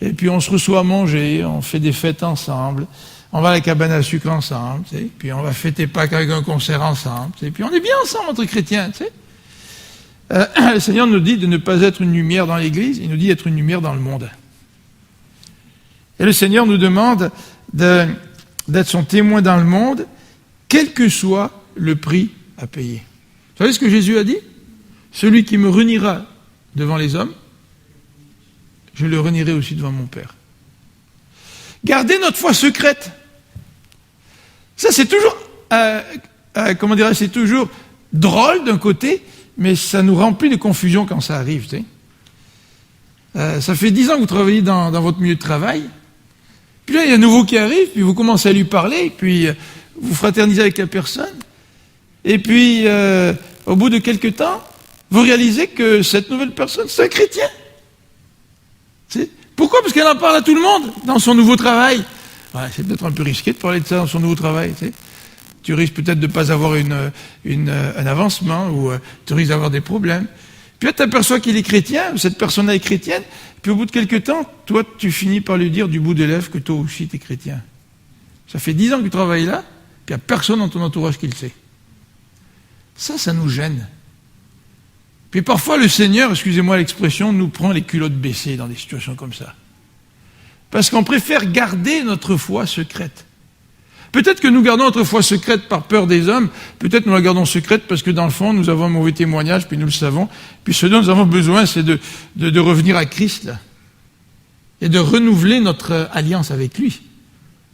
Et puis on se reçoit à manger, on fait des fêtes ensemble, on va à la cabane à sucre ensemble, tu sais. Puis on va fêter Pâques avec un concert ensemble, tu sais. Puis on est bien ensemble entre chrétiens, tu sais. Le Seigneur nous dit de ne pas être une lumière dans l'Église, il nous dit d'être une lumière dans le monde. Et le Seigneur nous demande d'être son témoin dans le monde, quel que soit le prix à payer. Vous savez ce que Jésus a dit ? Celui qui me reniera devant les hommes, je le renierai aussi devant mon Père. Gardez notre foi secrète. Ça, c'est toujours, c'est toujours drôle d'un côté, mais ça nous remplit de confusion quand ça arrive. Tu sais. Ça fait 10 ans que vous travaillez dans votre milieu de travail, puis là, il y a un nouveau qui arrive, puis vous commencez à lui parler, puis vous fraternisez avec la personne, et puis, au bout de quelques temps, vous réalisez que cette nouvelle personne, c'est un chrétien. C'est, pourquoi ? Parce qu'elle en parle à tout le monde dans son nouveau travail. Ouais, c'est peut-être un peu risqué de parler de ça dans son nouveau travail. Tu sais. Tu risques peut-être de ne pas avoir un avancement ou tu risques d'avoir des problèmes. Puis là, tu t'aperçois qu'il est chrétien, cette personne-là est chrétienne, puis au bout de quelques temps, toi, tu finis par lui dire du bout des lèvres que toi aussi, tu es chrétien. Ça fait 10 ans que tu travailles là, puis il n'y a personne dans ton entourage qui le sait. Ça nous gêne. Puis parfois, le Seigneur, excusez-moi l'expression, nous prend les culottes baissées dans des situations comme ça. Parce qu'on préfère garder notre foi secrète. Peut-être que nous gardons notre foi secrète par peur des hommes, peut-être nous la gardons secrète parce que dans le fond, nous avons un mauvais témoignage, puis nous le savons. Puis ce dont nous avons besoin, c'est de revenir à Christ, là, et de renouveler notre alliance avec lui.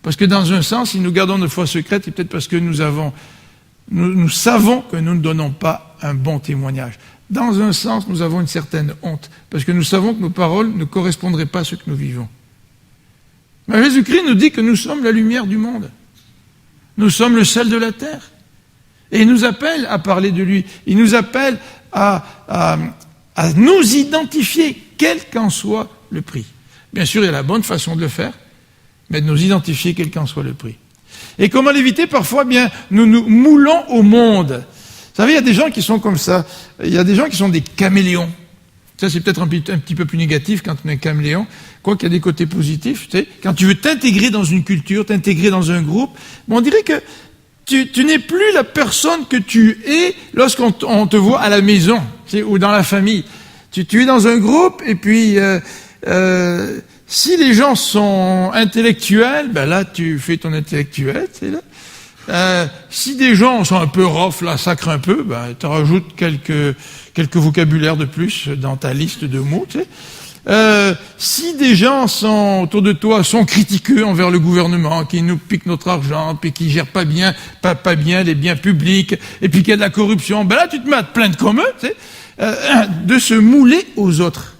Parce que dans un sens, si nous gardons notre foi secrète, c'est peut-être parce que nous savons que nous ne donnons pas un bon témoignage. Dans un sens, nous avons une certaine honte, parce que nous savons que nos paroles ne correspondraient pas à ce que nous vivons. Mais Jésus-Christ nous dit que nous sommes la lumière du monde. Nous sommes le sel de la terre. Et il nous appelle à parler de lui. Il nous appelle à nous identifier, quel qu'en soit le prix. Bien sûr, il y a la bonne façon de le faire. mais de nous identifier quel qu'en soit le prix. Et comment l'éviter? Parfois, bien, nous nous moulons au monde. Vous savez, il y a des gens qui sont comme ça. Il y a des gens qui sont des caméléons. Ça, c'est peut-être un petit peu plus négatif quand on est caméléon, quoi qu'il y a des côtés positifs. Tu sais, quand tu veux t'intégrer dans une culture, t'intégrer dans un groupe, on dirait que tu n'es plus la personne que tu es lorsqu'on te voit à la maison, tu sais, ou dans la famille. Tu es dans un groupe, et puis si les gens sont intellectuels, ben là, tu fais ton intellectuel, tu sais, là. Si des gens sont un peu rough, là, sacrent un peu, ben, tu rajoutes quelques vocabulaires de plus dans ta liste de mots, tu sais. Si des gens autour de toi sont critiqueux envers le gouvernement, qui nous piquent notre argent, puis qui gèrent pas bien les biens publics, et puis qu'il y a de la corruption, ben là, tu te mets à te plaindre comme eux, tu sais, de se mouler aux autres.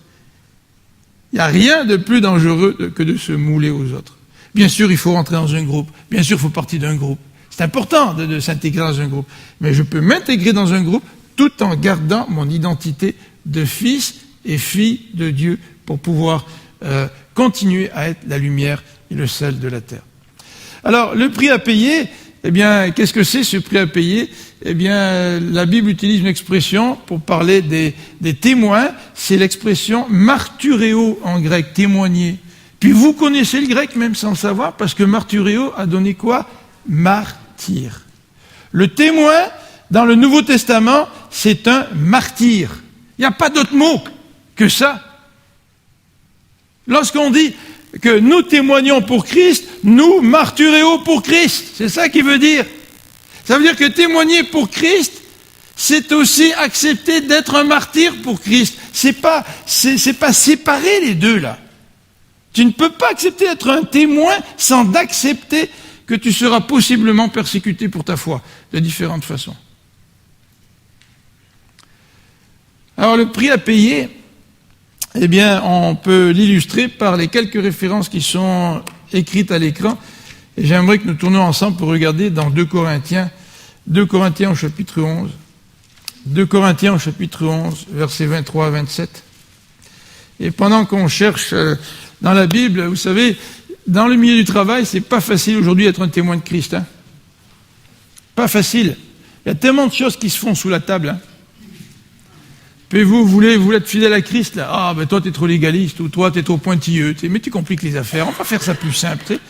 Il n'y a rien de plus dangereux que de se mouler aux autres. Bien sûr, il faut rentrer dans un groupe. Bien sûr, il faut partir d'un groupe. C'est important de s'intégrer dans un groupe. Mais je peux m'intégrer dans un groupe tout en gardant mon identité de fils et fille de Dieu pour pouvoir continuer à être la lumière et le sel de la terre. Alors, le prix à payer, eh bien, qu'est-ce que c'est ce prix à payer? Eh bien, la Bible utilise une expression pour parler des témoins. C'est l'expression marturéo en grec, témoigner. Puis vous connaissez le grec même sans le savoir, parce que marturéo a donné quoi? Martyr. Le témoin, dans le Nouveau Testament, c'est un martyr. Il n'y a pas d'autre mot que ça. Lorsqu'on dit que nous témoignons pour Christ, nous marturéo pour Christ. C'est ça qui veut dire. Ça veut dire que témoigner pour Christ, c'est aussi accepter d'être un martyr pour Christ. C'est pas séparer les deux, là. Tu ne peux pas accepter d'être un témoin sans d'accepter que tu seras possiblement persécuté pour ta foi, de différentes façons. Alors le prix à payer, eh bien, on peut l'illustrer par les quelques références qui sont écrites à l'écran. Et j'aimerais que nous tournions ensemble pour regarder dans 2 Corinthiens au chapitre 11. 2 Corinthiens au chapitre 11, versets 23 à 27. Et pendant qu'on cherche dans la Bible, vous savez, dans le milieu du travail, c'est pas facile aujourd'hui d'être un témoin de Christ. Hein. Pas facile. Il y a tellement de choses qui se font sous la table. Hein. Puis vous voulez être fidèle à Christ, là. Ah, ben toi, t'es trop légaliste, ou toi, t'es trop pointilleux. Mais tu compliques les affaires. On va faire ça plus simple. T'sais.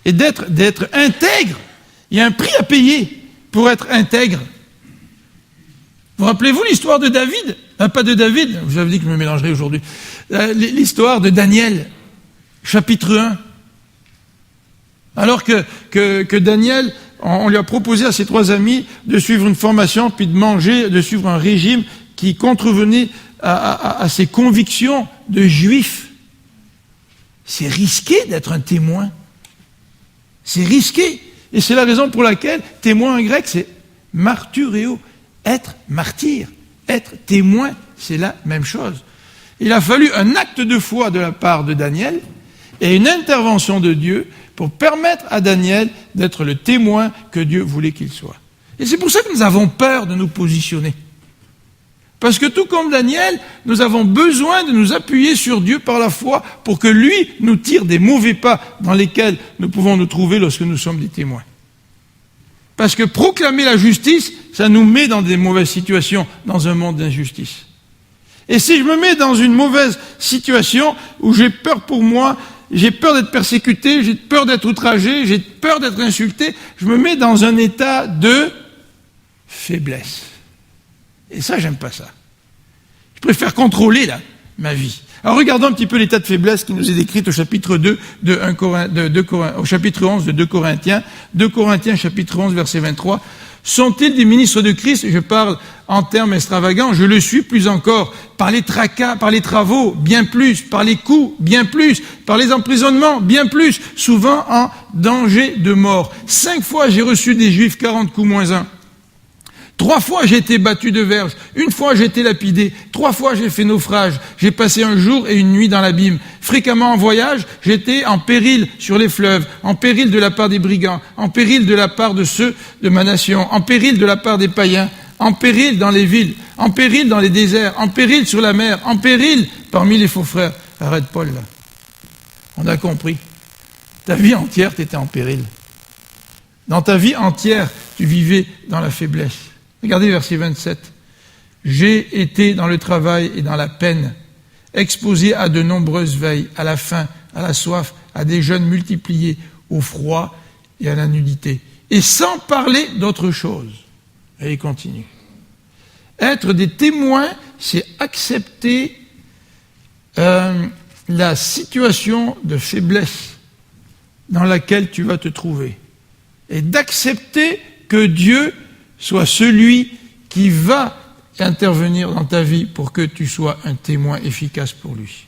Et d'être intègre, il y a un prix à payer pour être intègre. Vous rappelez-vous l'histoire de David? Pas de David, je vous avais dit que je me mélangerais aujourd'hui. L'histoire de Daniel, chapitre 1. Alors que Daniel, on lui a proposé à ses 3 amis de suivre une formation, puis de suivre un régime qui contrevenait à ses convictions de juif. C'est risqué d'être un témoin. C'est risqué. Et c'est la raison pour laquelle témoin en grec, c'est marturéo. Être martyr, être témoin, c'est la même chose. Il a fallu un acte de foi de la part de Daniel et une intervention de Dieu pour permettre à Daniel d'être le témoin que Dieu voulait qu'il soit. Et c'est pour ça que nous avons peur de nous positionner. Parce que tout comme Daniel, nous avons besoin de nous appuyer sur Dieu par la foi pour que lui nous tire des mauvais pas dans lesquels nous pouvons nous trouver lorsque nous sommes des témoins. Parce que proclamer la justice, ça nous met dans des mauvaises situations, dans un monde d'injustice. Et si je me mets dans une mauvaise situation où j'ai peur pour moi, j'ai peur d'être persécuté, j'ai peur d'être outragé, j'ai peur d'être insulté, je me mets dans un état de faiblesse. Et ça, j'aime pas ça. Je préfère contrôler, là, ma vie. Alors regardons un petit peu l'état de faiblesse qui nous est décrit au chapitre 2 au chapitre 11 de 2 Corinthiens. 2 Corinthiens, chapitre 11, verset 23. Sont-ils des ministres de Christ? Je parle en termes extravagants. Je le suis plus encore. Par les tracas, par les travaux, bien plus. Par les coups, bien plus. Par les emprisonnements, bien plus. Souvent en danger de mort. 5 fois j'ai reçu des Juifs 40 coups moins 1. 3 fois j'ai été battu de verge, 1 fois j'ai été lapidé, 3 fois j'ai fait naufrage, j'ai passé un jour et une nuit dans l'abîme. Fréquemment en voyage, j'étais en péril sur les fleuves, en péril de la part des brigands, en péril de la part de ceux de ma nation, en péril de la part des païens, en péril dans les villes, en péril dans les déserts, en péril sur la mer, en péril parmi les faux frères. Arrête Paul là. On a compris. Ta vie entière, tu étais en péril. Dans ta vie entière, tu vivais dans la faiblesse. Regardez verset 27. J'ai été dans le travail et dans la peine, exposé à de nombreuses veilles, à la faim, à la soif, à des jeûnes multipliés, au froid et à la nudité. Et sans parler d'autre chose. Et il continue. Être des témoins, c'est accepter la situation de faiblesse dans laquelle tu vas te trouver. Et d'accepter que Dieu soit celui qui va intervenir dans ta vie pour que tu sois un témoin efficace pour lui.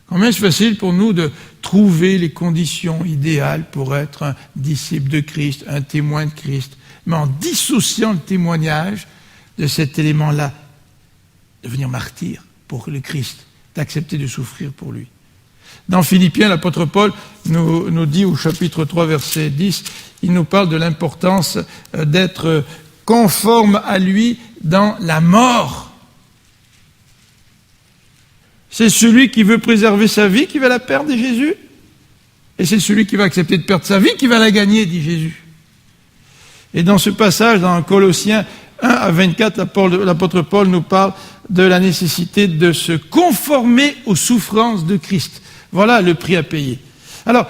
Combien c'est facile pour nous de trouver les conditions idéales pour être un disciple de Christ, un témoin de Christ, mais en dissociant le témoignage de cet élément-là, devenir martyr pour le Christ, d'accepter de souffrir pour lui. Dans Philippiens, l'apôtre Paul nous dit au chapitre 3, verset 10, il nous parle de l'importance d'être conforme à lui dans la mort. C'est celui qui veut préserver sa vie qui va la perdre, dit Jésus. Et c'est celui qui va accepter de perdre sa vie qui va la gagner, dit Jésus. Et dans ce passage, dans Colossiens 1 à 24, l'apôtre Paul nous parle de la nécessité de se conformer aux souffrances de Christ. Voilà le prix à payer. Alors,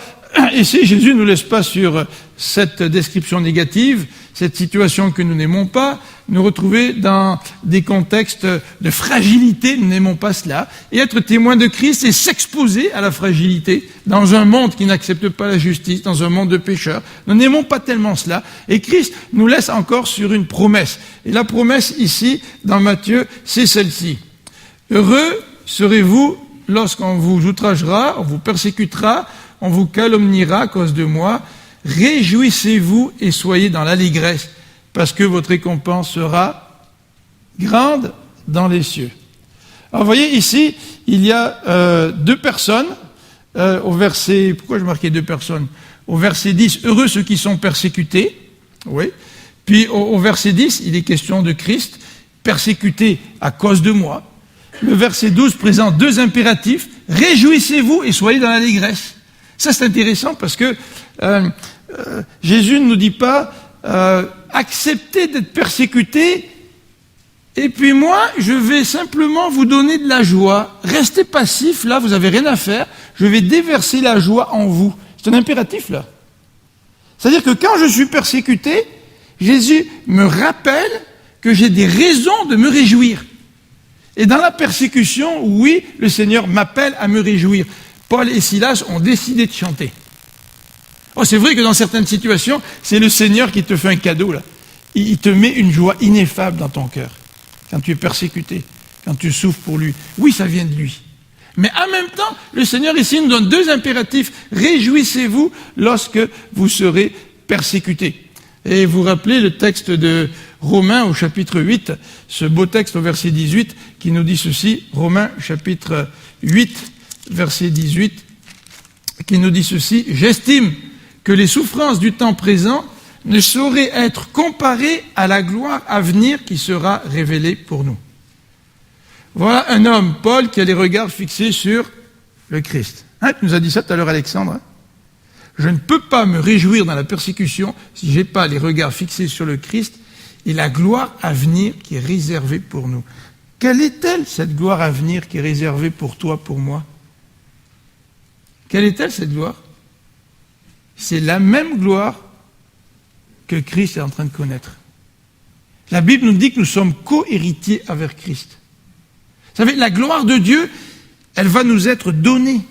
ici, Jésus ne nous laisse pas sur cette description négative, cette situation que nous n'aimons pas, nous retrouver dans des contextes de fragilité, nous n'aimons pas cela, et être témoin de Christ, c'est s'exposer à la fragilité dans un monde qui n'accepte pas la justice, dans un monde de pécheurs. Nous n'aimons pas tellement cela, et Christ nous laisse encore sur une promesse. Et la promesse ici, dans Matthieu, c'est celle-ci. Heureux serez-vous lorsqu'on vous outragera, on vous persécutera, on vous calomniera à cause de moi. Réjouissez-vous et soyez dans l'allégresse, parce que votre récompense sera grande dans les cieux. Alors, vous voyez, ici, il y a deux personnes, au verset... Pourquoi je marquais deux personnes? Au verset 10, heureux ceux qui sont persécutés. Oui. Puis, au verset 10, il est question de Christ, persécuté à cause de moi. Le verset 12 présente deux impératifs. Réjouissez-vous et soyez dans l'allégresse. Ça, c'est intéressant parce que Jésus ne nous dit pas acceptez d'être persécuté et puis moi, je vais simplement vous donner de la joie. Restez passif, là, vous n'avez rien à faire. Je vais déverser la joie en vous. C'est un impératif, là. C'est-à-dire que quand je suis persécuté, Jésus me rappelle que j'ai des raisons de me réjouir. Et dans la persécution, oui, le Seigneur m'appelle à me réjouir. Paul et Silas ont décidé de chanter. Oh, c'est vrai que dans certaines situations, c'est le Seigneur qui te fait un cadeau, là. Il te met une joie ineffable dans ton cœur. Quand tu es persécuté, quand tu souffres pour lui. Oui, ça vient de lui. Mais en même temps, le Seigneur ici nous donne deux impératifs. Réjouissez-vous lorsque vous serez persécutés. Et vous rappelez le texte de Romains au chapitre 8, ce beau texte au verset 18 qui nous dit ceci, Romains chapitre 8, verset 18, qui nous dit ceci, « J'estime que les souffrances du temps présent ne sauraient être comparées à la gloire à venir qui sera révélée pour nous. » Voilà un homme, Paul, qui a les regards fixés sur le Christ. Hein, tu nous as dit ça tout à l'heure, Alexandre. Hein? Je ne peux pas me réjouir dans la persécution si je n'ai pas les regards fixés sur le Christ et la gloire à venir qui est réservée pour nous. Quelle est-elle, cette gloire à venir qui est réservée pour toi, pour moi? Quelle est-elle, cette gloire? C'est la même gloire que Christ est en train de connaître. La Bible nous dit que nous sommes co-héritiers avec Christ. Vous savez, la gloire de Dieu, elle va nous être donnée.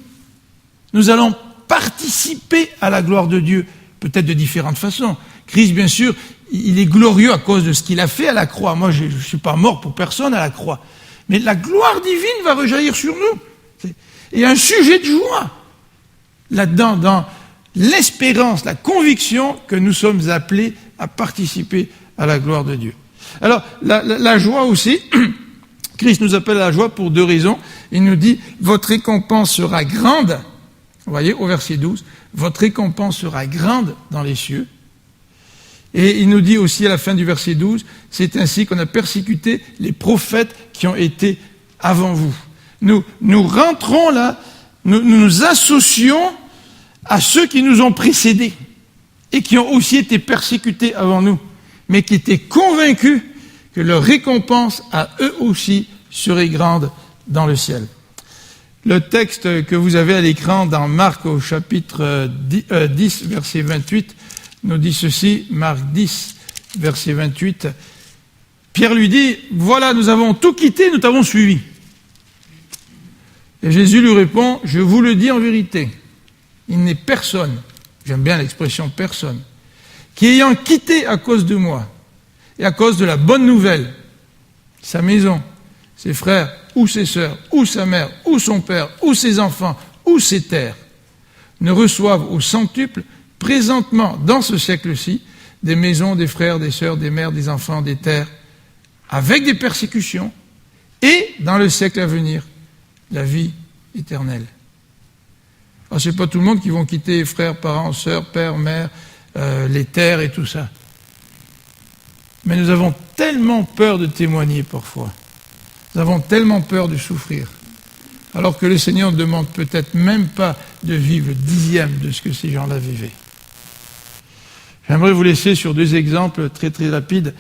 Nous allons participer à la gloire de Dieu, peut-être de différentes façons. Christ, bien sûr, il est glorieux à cause de ce qu'il a fait à la croix. Moi, je ne suis pas mort pour personne à la croix. Mais la gloire divine va rejaillir sur nous. Et un sujet de joie là-dedans, dans l'espérance, la conviction que nous sommes appelés à participer à la gloire de Dieu. Alors, la joie aussi, Christ nous appelle à la joie pour deux raisons. Il nous dit, votre récompense sera grande. Vous voyez, au verset 12, votre récompense sera grande dans les cieux. Et il nous dit aussi à la fin du verset 12, c'est ainsi qu'on a persécuté les prophètes qui ont été avant vous. Nous rentrons là, nous nous associons à ceux qui nous ont précédés et qui ont aussi été persécutés avant nous, mais qui étaient convaincus que leur récompense à eux aussi serait grande dans le ciel. Le texte que vous avez à l'écran dans Marc au chapitre 10, verset 28, nous dit ceci, Marc 10, verset 28. Pierre lui dit, « Voilà, nous avons tout quitté, nous t'avons suivi. » Et Jésus lui répond, « Je vous le dis en vérité, il n'est personne, j'aime bien l'expression personne, qui ayant quitté à cause de moi et à cause de la bonne nouvelle, sa maison, ses frères ou ses sœurs, ou sa mère, ou son père, ou ses enfants, ou ses terres, ne reçoivent au centuple, présentement, dans ce siècle-ci, des maisons, des frères, des sœurs, des mères, des enfants, des terres, avec des persécutions, et dans le siècle à venir, la vie éternelle. » Alors, ce n'est pas tout le monde qui vont quitter frères, parents, sœurs, pères, mères, les terres et tout ça. Mais nous avons tellement peur de témoigner parfois. Nous avons tellement peur de souffrir. Alors que le Seigneur ne demande peut-être même pas de vivre le 10e de ce que ces gens-là vivaient. J'aimerais vous laisser sur 2 exemples très très rapides.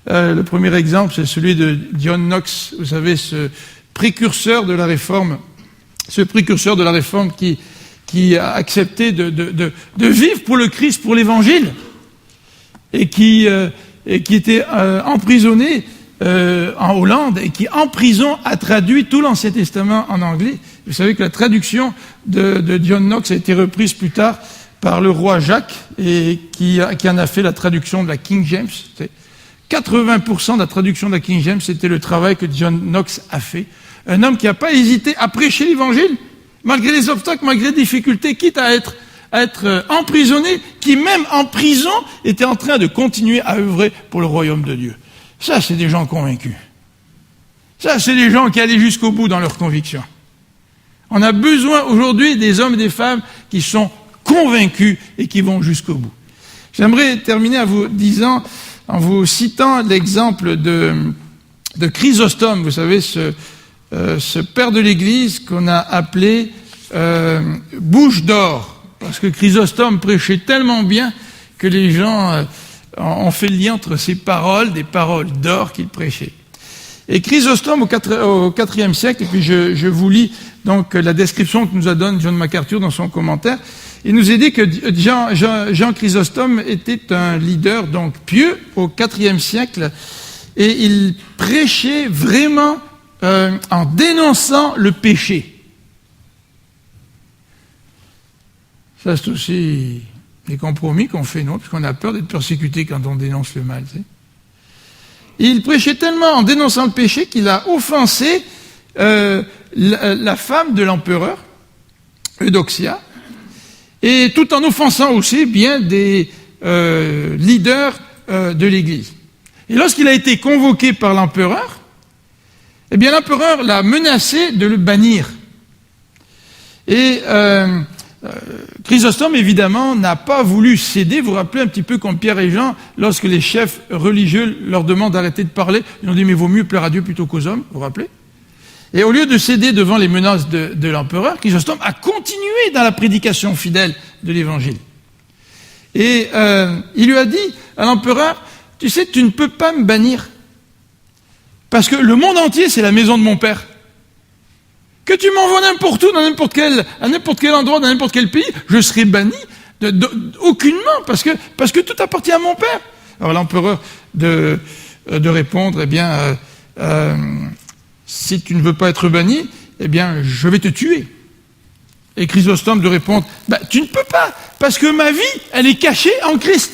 Le premier exemple, c'est celui de John Knox. Vous savez, ce précurseur de la Réforme qui a accepté de vivre pour le Christ, pour l'Évangile, et qui était emprisonné en Hollande, et qui, en prison, a traduit tout l'Ancien Testament en anglais. Vous savez que la traduction de John Knox a été reprise plus tard par le roi Jacques, et qui en a fait la traduction de la King James. 80% de la traduction de la King James, c'était le travail que John Knox a fait. Un homme qui n'a pas hésité à prêcher l'Évangile, malgré les obstacles, malgré les difficultés, quitte à être emprisonné, qui même en prison était en train de continuer à œuvrer pour le royaume de Dieu. Ça, c'est des gens convaincus. Ça, c'est des gens qui allaient jusqu'au bout dans leurs convictions. On a besoin aujourd'hui des hommes et des femmes qui sont convaincus et qui vont jusqu'au bout. J'aimerais terminer en vous citant l'exemple de Chrysostome. Vous savez, ce père de l'Église qu'on a appelé bouche d'or, parce que Chrysostome prêchait tellement bien que les gens ont fait le lien entre ses paroles, des paroles d'or qu'il prêchait. Et Chrysostome au IVe siècle, et puis je vous lis donc la description que nous a donné John MacArthur dans son commentaire. Il nous a dit que Jean Chrysostome était un leader donc pieux au IVe siècle, et il prêchait vraiment en dénonçant le péché. Ça, c'est aussi les compromis qu'on fait, non, parce qu'on a peur d'être persécuté quand on dénonce le mal. Tu sais. Il prêchait tellement en dénonçant le péché qu'il a offensé la femme de l'empereur, Eudoxia, et tout en offensant aussi bien des leaders de l'Église. Et lorsqu'il a été convoqué par l'empereur, eh bien l'empereur l'a menacé de le bannir. Et Chrysostome, évidemment, n'a pas voulu céder. Vous vous rappelez un petit peu comme Pierre et Jean, lorsque les chefs religieux leur demandent d'arrêter de parler, ils ont dit « mais vaut mieux plaire à Dieu plutôt qu'aux hommes », vous vous rappelez? Et au lieu de céder devant les menaces de l'empereur, Chrysostome a continué dans la prédication fidèle de l'Évangile. Et il lui a dit à l'empereur, « Tu sais, tu ne peux pas me bannir, parce que le monde entier, c'est la maison de mon père. Que tu m'envoies n'importe où, à n'importe quel endroit, dans n'importe quel pays, je serai banni aucunement, parce que tout appartient à mon père. » Alors l'empereur de répondre, eh bien, si tu ne veux pas être banni, eh bien, je vais te tuer. Et Chrysostome de répondre, tu ne peux pas, parce que ma vie, elle est cachée en Christ.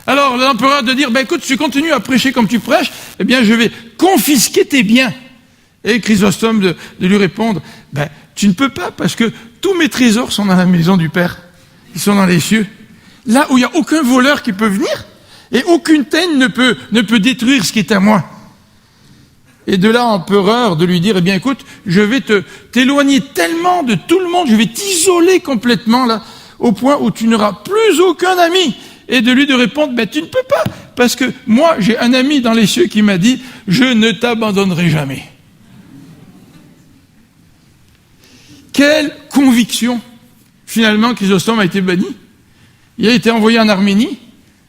Alors l'empereur de dire, écoute, si tu continues à prêcher comme tu prêches, eh bien, je vais confisquer tes biens. Et Chrysostome de lui répondre, tu ne peux pas, parce que tous mes trésors sont dans la maison du Père. Ils sont dans les cieux. Là où il n'y a aucun voleur qui peut venir, et aucune teigne ne peut détruire ce qui est à moi. Et de là, empereur, de lui dire, écoute, je vais t'éloigner tellement de tout le monde, je vais t'isoler complètement, là, au point où tu n'auras plus aucun ami. Et de lui de répondre, tu ne peux pas, parce que moi, j'ai un ami dans les cieux qui m'a dit, je ne t'abandonnerai jamais. Quelle conviction Finalement, Chrysostome a été banni. Il a été envoyé en Arménie,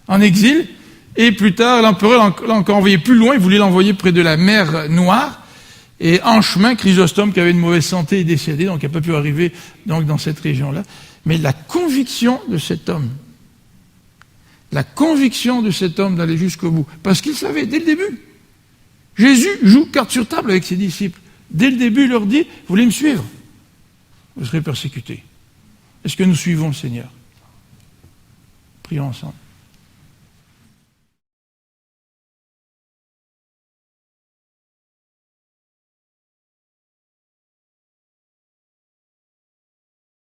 en exil, et plus tard, l'empereur l'a encore envoyé plus loin, il voulait l'envoyer près de la mer Noire, et en chemin, Chrysostome, qui avait une mauvaise santé, est décédé, donc il n'a pas pu arriver donc, dans cette région-là. Mais la conviction de cet homme d'aller jusqu'au bout, parce qu'il savait, dès le début, Jésus joue carte sur table avec ses disciples. Dès le début, il leur dit, vous voulez me suivre? Vous serez persécutés. Est-ce que nous suivons le Seigneur? Prions ensemble.